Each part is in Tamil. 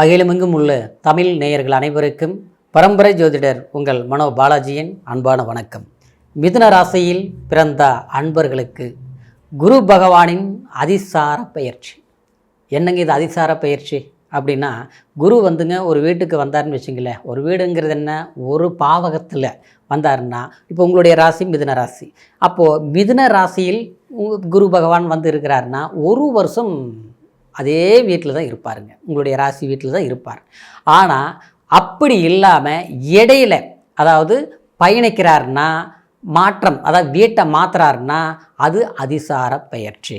அகிலமெங்கும் உள்ள தமிழ் நேயர்கள் அனைவருக்கும் பரம்பரை ஜோதிடர் உங்கள் மனோ பாலாஜியின் அன்பான வணக்கம். மிதுன ராசியில் பிறந்த அன்பர்களுக்கு குரு பகவானின் அதிசார பயிற்சி. என்னங்க இது அதிசார பயிற்சி அப்படின்னா, குரு ஒரு வீட்டுக்கு வந்தார்னு வச்சுங்களேன். ஒரு வீடுங்கிறது என்ன, ஒரு பாவகத்தில் வந்தாருன்னா, இப்போ உங்களுடைய ராசி மிதுன ராசி. அப்போது மிதுன ராசியில் குரு பகவான் இருக்கிறாருன்னா ஒரு வருஷம் அதே வீட்டில் தான் இருப்பாருங்க. உங்களுடைய ராசி வீட்டில் தான் இருப்பார். ஆனால் அப்படி இல்லாமல் இடையில, அதாவது பயணிக்கிறாருன்னா, மாற்றம், அதாவது வீட்டை மாற்றுறாருன்னா அது அதிசார பயிற்சி.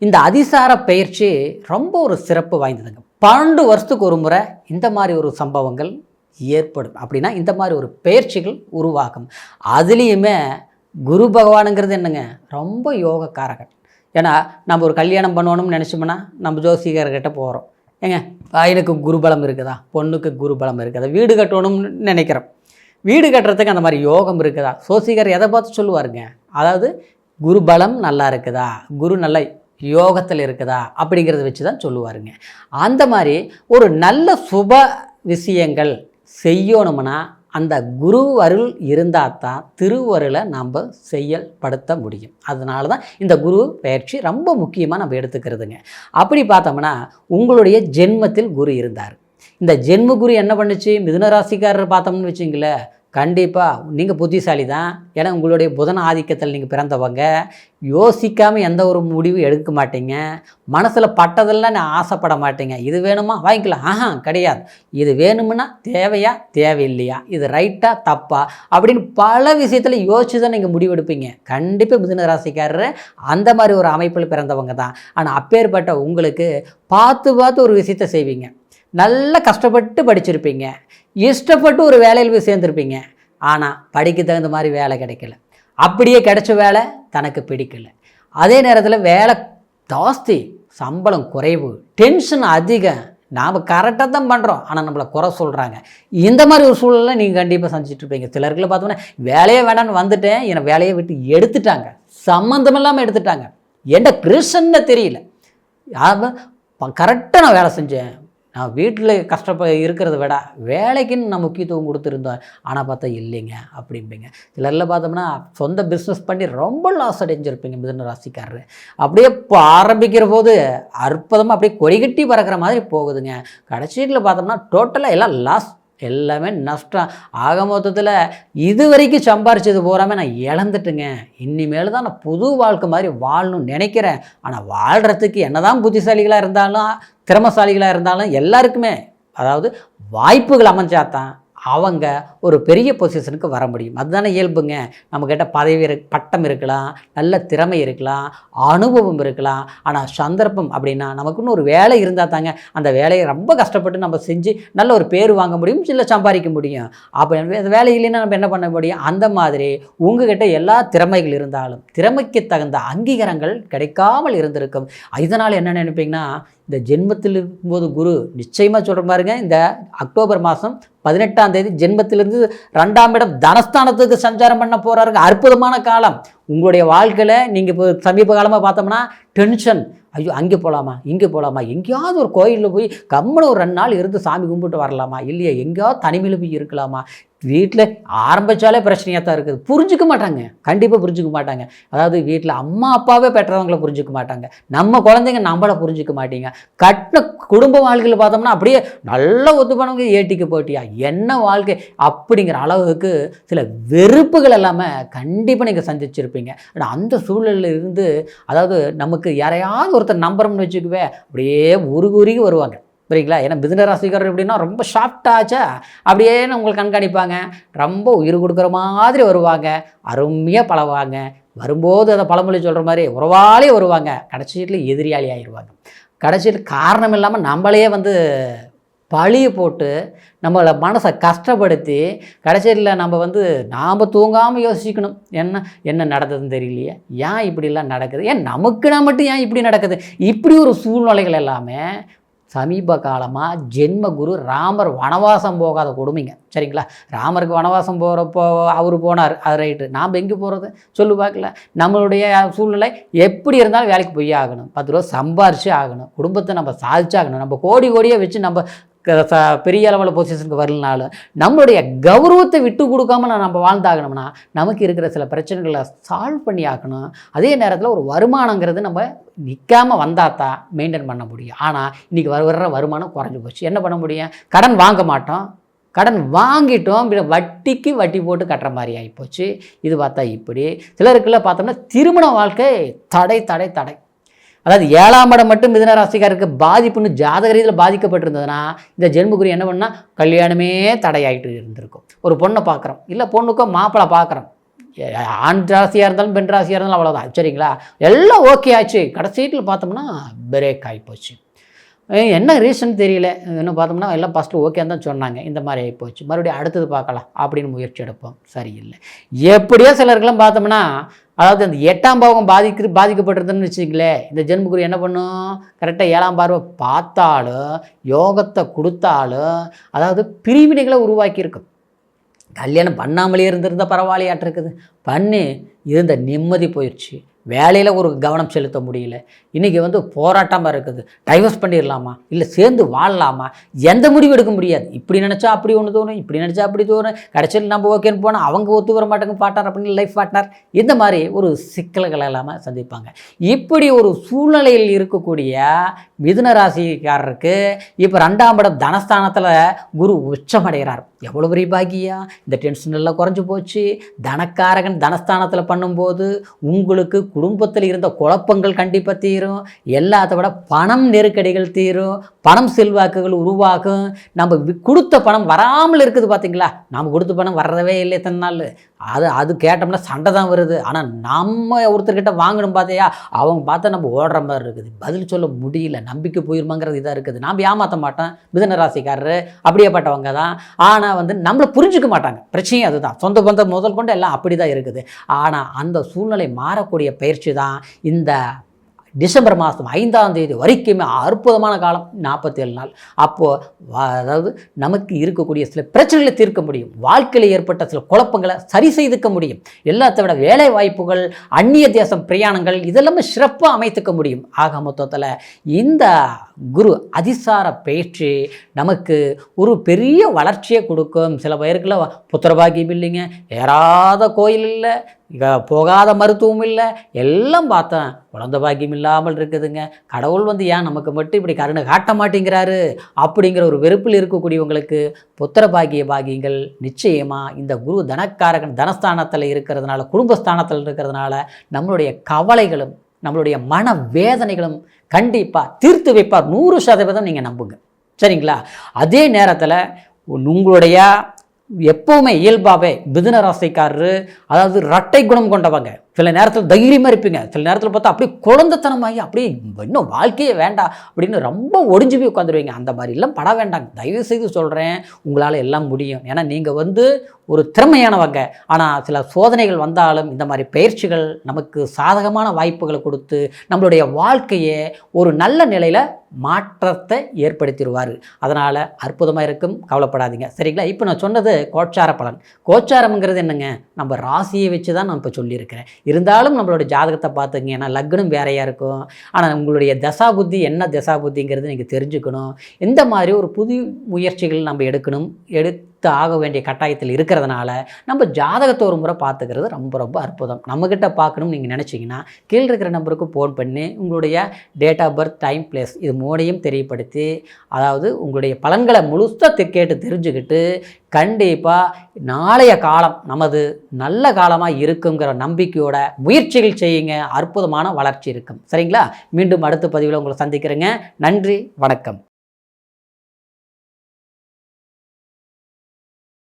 இந்த அதிசார பயிற்சி ரொம்ப ஒரு சிறப்பு வாய்ந்ததுங்க. 12 வருஷத்துக்கு ஒரு முறை இந்த மாதிரி ஒரு சம்பவங்கள் ஏற்படும். அப்படின்னா இந்த மாதிரி ஒரு பயிற்சிகள் உருவாகும். அதுலேயுமே குரு பகவானுங்கிறது என்னங்க, ரொம்ப யோகக்காரகன். ஏன்னா நம்ம ஒரு கல்யாணம் பண்ணணும்னு நினச்சோம்னா நம்ம ஜோசிகர்கிட்ட போகிறோம். ஏங்க பையனுக்கு குருபலம் இருக்குதா, பொண்ணுக்கு குருபலம் இருக்குதா, வீடு கட்டணும்னு நினைக்கிறோம். வீடு கட்டுறதுக்கு அந்த மாதிரி யோகம் இருக்குதா, ஜோசிகர் எதை பார்த்து சொல்லுவாருங்க, அதாவது குருபலம் நல்லா இருக்குதா, குரு நல்ல யோகத்தில் இருக்குதா அப்படிங்கிறத வச்சு தான் சொல்லுவாருங்க. அந்த மாதிரி ஒரு நல்ல சுப விஷயங்கள் செய்யணும்னா அந்த குரு அருள் இருந்தால் தான் திருவருளை நம்ம செயல்படுத்த முடியும். அதனால தான் இந்த குரு பயிற்சி ரொம்ப முக்கியமாக நம்ம எடுத்துக்கிறதுங்க. அப்படி பார்த்தோம்னா உங்களுடைய ஜென்மத்தில் குரு இருந்தார். இந்த ஜென்ம குரு என்ன பண்ணுச்சு, மிதுன ராசிக்காரர் பார்த்தோம்னு வச்சிங்களேன், கண்டிப்பாக நீங்கள் புத்திசாலி தான். ஏன்னா உங்களுடைய புதன் ஆதிக்கத்தில் நீங்கள் பிறந்தவங்க. யோசிக்காமல் எந்த ஒரு முடிவு எடுக்க மாட்டீங்க. மனசில் பட்டதெல்லாம் நான் ஆசைப்பட மாட்டீங்க. இது வேணுமா வாங்கிக்கலாம், கிடையாது. இது வேணும்னா தேவையா தேவையில்லையா, இது ரைட்டா தப்பா அப்படின்னு பல விஷயத்தில் யோசிச்சு தான் நீங்கள் முடிவெடுப்பீங்க. கண்டிப்பாக மிதுன ராசிக்காரர் அந்த மாதிரி ஒரு அமைப்பில் பிறந்தவங்க தான். ஆனால் அப்பேற்பட்ட உங்களுக்கு பார்த்து ஒரு விஷயத்தை செய்வீங்க. நல்லா கஷ்டப்பட்டு படிச்சிருப்பீங்க, இஷ்டப்பட்டு ஒரு வேலையில் போய் சேர்ந்துருப்பீங்க. ஆனால் படிக்க தகுந்த மாதிரி வேலை கிடைக்கல. அப்படியே கிடைச்ச வேலை தனக்கு பிடிக்கல. அதே நேரத்தில் வேலை ஜாஸ்தி, சம்பளம் குறைவு, டென்ஷன் அதிகம். நாம் கரெக்டாக தான் பண்ணுறோம், ஆனால் நம்மளை குறை சொல்கிறாங்க. இந்த மாதிரி ஒரு சூழலில் நீங்கள் கண்டிப்பாக சந்திச்சுட்டு இருப்பீங்க. சிலர்களை பார்த்தோம்னா வேலையே வேணான்னு வந்துட்டேன், என்னை வேலையை விட்டு எடுத்துட்டாங்க, சம்மந்தம் இல்லாமல் எடுத்துட்டாங்க, என்ன பிரச்சனை தெரியல. கரெக்டாக நான் வேலை செஞ்சேன், நான் வீட்டில் இருக்கிறத விட வேலைக்குன்னு நான் முக்கியத்துவம் கொடுத்துருந்தோம், ஆனால் பார்த்தா இல்லைங்க அப்படிம்பீங்க. சிலரில் பார்த்தோம்னா சொந்த பிஸ்னஸ் பண்ணி ரொம்ப லாஸ் அடைஞ்சிருப்பீங்க மிதுன ராசிக்காரரு. அப்படியே இப்போ ஆரம்பிக்கிற போது அற்புதமாக அப்படியே கொடிகட்டி பறக்கிற மாதிரி போகுதுங்க. கடைசியில் பார்த்தோம்னா டோட்டலாக எல்லாம் லாஸ், எல்லாமே நஷ்டம். ஆக மொத்தத்தில் இது வரைக்கும் சம்பாரிச்சது போகாமல் நான் இழந்துட்டுங்க. இனிமேல் தான் நான் புது வாழ்க்கை மாதிரி வாழணும்னு நினைக்கிறேன். ஆனால் வாழ்கிறதுக்கு என்னதான் புத்திசாலிகளாக இருந்தாலும் திறமசாலிகளாக இருந்தாலும் எல்லாருக்குமே அதாவது வாய்ப்புகள் அமைஞ்சாதான் அவங்க ஒரு பெரிய பொசிஷனுக்கு வர முடியும். அதுதானே இயல்புங்க. நம்மக்கிட்ட பதவி பட்டம் இருக்கலாம், நல்ல திறமை இருக்கலாம், அனுபவம் இருக்கலாம். ஆனால் சந்தர்ப்பம் அப்படின்னா நமக்குன்னு ஒரு வேலை இருந்தால் தாங்க அந்த வேலையை ரொம்ப கஷ்டப்பட்டு நம்ம செஞ்சு நல்ல ஒரு பேர் வாங்க முடியும், இல்லை சம்பாதிக்க முடியும். அப்போ அந்த வேலை இல்லைன்னா நம்ம என்ன பண்ண முடியும். அந்த மாதிரி உங்ககிட்ட எல்லா திறமைகள் இருந்தாலும் திறமைக்கு தகுந்த அங்கீகாரங்கள் கிடைக்காமல் இருந்திருக்கும். இதனால் என்ன நினைப்பீங்கன்னா, இந்த ஜென்மத்தில் இருக்கும்போது குரு நிச்சயமாக சொல்கிற பாருங்க, இந்த அக்டோபர் மாதம் 18ஆம் தேதி ஜென்மத்திலிருந்து 2ஆம் இடம் தனஸ்தானத்துக்கு சஞ்சாரம் பண்ண போகிறாருங்க. அற்புதமான காலம். உங்களுடைய வாழ்க்கையில் நீங்கள் இப்போ சமீப காலமாக பார்த்தோம்னா டென்ஷன், ஐயோ அங்கே போகலாமா இங்கே போகலாமா, எங்கேயாவது ஒரு கோயிலில் போய் கம்முன்னு ஒரு 2 நாள் இருந்து சாமி கும்பிட்டு வரலாமா, இல்லையா எங்கேயாவது தனிமையில் போய் இருக்கலாமா. வீட்டில் ஆரம்பித்தாலே பிரச்சனையாக தான் இருக்குது. புரிஞ்சிக்க மாட்டாங்க, கண்டிப்பாக புரிஞ்சிக்க மாட்டாங்க. அதாவது வீட்டில் அம்மா அப்பாவே பெற்றவங்களை புரிஞ்சிக்க மாட்டாங்க, நம்ம குழந்தைங்க நம்மளை புரிஞ்சிக்க மாட்டீங்க. கட்டின குடும்ப வாழ்க்கையில் பார்த்தோம்னா அப்படியே நல்லா ஒத்து பண்ணவங்க ஏட்டிக்கு போட்டியா என்ன வாழ்க்கை அப்படிங்கிற அளவுக்கு சில வெறுப்புகள் எல்லாமே கண்டிப்பாக நீங்கள் சந்திச்சிருப்பீங்க. ஆனால் அந்த சூழலில் இருந்து, அதாவது நமக்கு யாரையாவது ஒருத்தர் நம்புறோம்னு வச்சுக்குவே அப்படியே உருகுருகி வருவாங்க, சரிங்களா. ஏன்னா மிதுன ராசிக்காரர் எப்படின்னா ரொம்ப ஷார்ட்டாச்சா அப்படியே உங்களுக்கு கண்காணிப்பாங்க, ரொம்ப உயிர் கொடுக்குற மாதிரி வருவாங்க, அருமையாக பழவாங்க. வரும்போது அதை பழமொழி சொல்கிற மாதிரி உறவாலே வருவாங்க, கடைசியில் எதிரியாளி ஆகிடுவாங்க. கடைசியில் காரணம் இல்லாமல் நம்மளையே பழியை போட்டு நம்மளை மனசை கஷ்டப்படுத்தி கடைசியில் நம்ம நாம் தூங்காமல் யோசிக்கணும், என்ன நடந்ததுன்னு தெரியலையே, ஏன் இப்படிலாம் நடக்குது, ஏன் நமக்கு மட்டும் ஏன் இப்படி நடக்குது. இப்படி ஒரு சூழ்நிலைகள் எல்லாமே சமீப காலமாக ஜென்ம குரு ராமர் வனவாசம் போகாத கொடுமைங்க, சரிங்களா. ராமருக்கு வனவாசம் போகிறப்போ அவர் போனார், அது ரைட்டு. நாம் எங்கே போகிறது சொல்லு பார்க்கல. நம்மளுடைய சூழ்நிலை எப்படி இருந்தாலும் வேலைக்கு போய் ஆகணும், 10 ரூபா சம்பாரிச்சு ஆகணும், குடும்பத்தை நம்ம சாதிச்சாகணும். நம்ம கோடியே வச்சு நம்ம பெரிய அளவில் பொசிஷனுக்கு வரலனாலும் நம்மளுடைய கௌரவத்தை விட்டு கொடுக்காம நம்ம வாழ்ந்தாகணும்னா நமக்கு இருக்கிற சில பிரச்சனைகளை சால்வ் பண்ணி ஆக்கணும். அதே நேரத்தில் ஒரு வருமானங்கிறது நம்ம நிற்காமல் வந்தால் தான் மெயின்டைன் பண்ண முடியும். ஆனால் இன்றைக்கி வர்ற வருமானம் குறைஞ்சி போச்சு. என்ன பண்ண முடியும்? கடன் வாங்க மாட்டோம், கடன் வாங்கிட்டோம், வட்டிக்கு வட்டி போட்டு கட்டுற மாதிரி ஆகிப்போச்சு. இது பார்த்தா இப்படி சிலருக்குள்ள பார்த்தோம்னா திருமண வாழ்க்கை தடை தடை தடை. அதாவது 7ஆம் இடம் மட்டும் மிதுன ராசிக்காருக்கு பாதிப்புன்னு ஜாதக ரீதியில் பாதிக்கப்பட்டிருந்ததுன்னா இந்த ஜென்மகுரு என்ன பண்ணால் கல்யாணமே தடையாயிட்டு இருந்திருக்கும். ஒரு பொண்ணை பார்க்குறோம், இல்லை பொண்ணுக்கோ மாப்பிள்ளை பார்க்குறோம், ஆண் ராசியாக இருந்தாலும் பெண் ராசியாக இருந்தாலும் அவ்வளோதான், சரிங்களா? எல்லாம் ஓகே ஆச்சு. கடைசியில் பார்த்தோம்னா பிரேக் ஆகிப்போச்சு. என்ன ரீசன் தெரியல. இன்னும் பார்த்தோம்னா எல்லாம் ஃபஸ்ட்டு ஓகே தான் சொன்னாங்க, இந்த மாதிரி ஆகிப்போச்சு. மறுபடியும் அடுத்தது பார்க்கலாம் அப்படின்னு முயற்சி எடுப்போம், சரியில்லை. எப்படியோ சிலருக்கெல்லாம் பார்த்தோம்னா அதாவது அந்த 8ஆம் பாவம் பாதிக்கப்பட்டிருந்ததுன்னு வச்சுங்களேன், இந்த ஜென்மகுரு என்ன பண்ணும்? கரெக்டாக 7ஆம் பார்வை பார்த்தாலும் யோகத்தை கொடுத்தாலும் அதாவது பிரிவினைகளை உருவாக்கியிருக்கும். கல்யாணம் பண்ணாமலே இருந்திருந்தால் பரவாயில்லையாட்டு இருக்குது, பண்ணி இருந்த நிம்மதி போயிடுச்சு, வேலையில் ஒரு கவனம் செலுத்த முடியல. இன்றைக்கி போராட்டமாக இருக்குது. டைவர்ஸ் பண்ணிடலாமா, இல்லை சேர்ந்து வாழலாமா, எந்த முடிவு எடுக்க முடியாது. இப்படி நினச்சா அப்படி ஒன்று தோணும், இப்படி நினச்சா அப்படி தோணும். கடைசியில் நம்ம ஓகேன்னு போனால் அவங்க ஒத்து வர மாட்டாங்க, பார்ட்னர் அப்படின்னு லைஃப் பார்ட்னர், இந்த மாதிரி ஒரு சிக்கல்கள் இல்லாமல் சந்திப்பாங்க. இப்படி ஒரு சூழ்நிலையில் இருக்கக்கூடிய மிதுன ராசிக்காரருக்கு இப்போ 2ஆம் இடம் தனஸ்தானத்தில் குரு உச்சமடைகிறார். எவ்வளோ பெரிய பாக்கியா! இந்த டென்ஷன் எல்லாம் குறைஞ்சி போச்சு. தனக்காரகன் தனஸ்தானத்தில் பண்ணும்போது உங்களுக்கு குடும்பத்தில் இருந்த குழப்பங்கள் கண்டிப்பாக தீரும். எல்லாத்த விட பணம் நெருக்கடிகள் தீரும், பணம் செல்வாக்குகள் உருவாகும். நம்ம கொடுத்த பணம் வராமல் இருக்குது பார்த்தீங்களா? நம்ம கொடுத்த பணம் வர்றதவே இல்லை இத்தனை நாள். அது கேட்டோம்னா சண்டை தான் வருது. ஆனால் நம்ம ஒருத்தர்கிட்ட வாங்கணும் பார்த்தியா, அவங்க பார்த்தா நம்ம ஓடுற மாதிரி இருக்குது, பதில் சொல்ல முடியல, நம்பிக்கை போயிருமாங்கிறது இதாக இருக்குது. நாம் ஏமாற்ற மாட்டோம், மிதுன ராசிக்காரரு அப்படியேப்பட்டவங்க தான். ஆனால் நம்மளை புரிஞ்சுக்க மாட்டாங்க. பிரச்சனையும் அதுதான், சொந்த பந்தம் முதல் கொண்டு எல்லாம் அப்படி தான் இருக்குது. ஆனால் அந்த சூழ்நிலை மாறக்கூடிய பயிற்சி தான் இந்த டிசம்பர் மாதம் 5ஆம் தேதி வரைக்குமே அற்புதமான காலம், 47 நாள். அப்போது அதாவது நமக்கு இருக்கக்கூடிய சில பிரச்சனைகளை தீர்க்க முடியும், வாழ்க்கையில் ஏற்பட்ட சில குழப்பங்களை சரி செய்துக்க முடியும். எல்லாத்த விட வேலை வாய்ப்புகள், அந்நிய தேசம் பிரயாணங்கள் இதெல்லாமே சிறப்பாக அமைத்துக்க முடியும். ஆக மொத்தத்தில் இந்த குரு அதிசார பயிற்சி நமக்கு ஒரு பெரிய வளர்ச்சியை கொடுக்கும். சில பேருக்குள்ள புத்திரபாகியம் இல்லைங்க, ஏறாத கோயில் இல்லை, போகாத மருத்துவம் இல்லை, எல்லாம் பார்த்தேன், குழந்தை பாக்கியம் இல்லாமல் இருக்குதுங்க. கடவுள் ஏன் நமக்கு மட்டும் இப்படி கருணை காட்ட மாட்டேங்கிறாரு அப்படிங்கிற ஒரு வெறுப்பில் இருக்கக்கூடியவங்களுக்கு புத்திர பாகியங்கள் நிச்சயமாக இந்த குரு தனக்காரகன் தனஸ்தானத்தில் இருக்கிறதுனால, குடும்பஸ்தானத்தில் இருக்கிறதுனால நம்மளுடைய கவலைகளும் நம்மளுடைய மன வேதனைகளும் கண்டிப்பாக தீர்த்து வைப்பார். 100% நீங்கள் நம்புங்க, சரிங்களா? அதே நேரத்தில் உங்களுடைய எப்போவுமே இயல்பாகவே மிதுன ராசிக்காரரு அதாவது இரட்டை குணம் கொண்டவங்க. சில நேரத்தில் தைரியமாக இருப்பீங்க, சில நேரத்தில் பார்த்தா அப்படியே குழந்தைத்தனமாகி அப்படியே இன்னும் வாழ்க்கையே வேண்டாம் அப்படின்னு ரொம்ப ஒடிஞ்சு போய் உட்காந்துருவீங்க. அந்த மாதிரிலாம் பட வேண்டாங்க, தயவு செய்து சொல்கிறேன். உங்களால் எல்லாம் முடியும். ஏன்னா நீங்கள் ஒரு திறமையானவங்க. ஆனால் சில சோதனைகள் வந்தாலும் இந்த மாதிரி பயிற்சிகள் நமக்கு சாதகமான வாய்ப்புகளை கொடுத்து நம்மளுடைய வாழ்க்கையை ஒரு நல்ல நிலையில் மாற்றத்தை ஏற்படுத்திடுவார். அதனால் அற்புதமாக இருக்கும், கவலைப்படாதீங்க, சரிங்களா? இப்போ நான் சொன்னது கோச்சார பலன். கோச்சாரம்ங்கிறது என்னங்க, நம்ம ராசியை வச்சு தான் நான் இப்போ சொல்லியிருக்கிறேன். இருந்தாலும் நம்மளோட ஜாதகத்தை பார்த்துங்க, ஏன்னா லக்னம் வேறையாக இருக்கும். ஆனால் உங்களுடைய தசா புத்தி என்ன தசா புத்திங்கிறது நீங்கள் தெரிஞ்சுக்கணும். இந்த மாதிரி ஒரு புது முயற்சிகள் நம்ம எடுத்து ஆக வேண்டிய கட்டாயத்தில் இருக்கிறதுனால நம்ம ஜாதகத்தை ஒரு முறை பார்த்துக்கிறது ரொம்ப ரொம்ப அற்புதம். நம்மக்கிட்ட பார்க்கணும்னு நீங்கள் நினச்சிங்கன்னா கீழே இருக்கிற நம்பருக்கு ஃபோன் பண்ணி உங்களுடைய date of birth, time, place இது மூணையும் தெரியப்படுத்தி அதாவது உங்களுடைய பலன்களை முழுசாக கேட்டு தெரிஞ்சுக்கிட்டு கண்டிப்பாக நாளைய காலம் நமது நல்ல காலமாக இருக்குங்கிற நம்பிக்கையோட முயற்சிகள் செய்யுங்க. அற்புதமான வளர்ச்சி இருக்கும், சரிங்களா? மீண்டும் அடுத்த பதிவில் உங்களை சந்திக்கிறேங்க. நன்றி, வணக்கம்.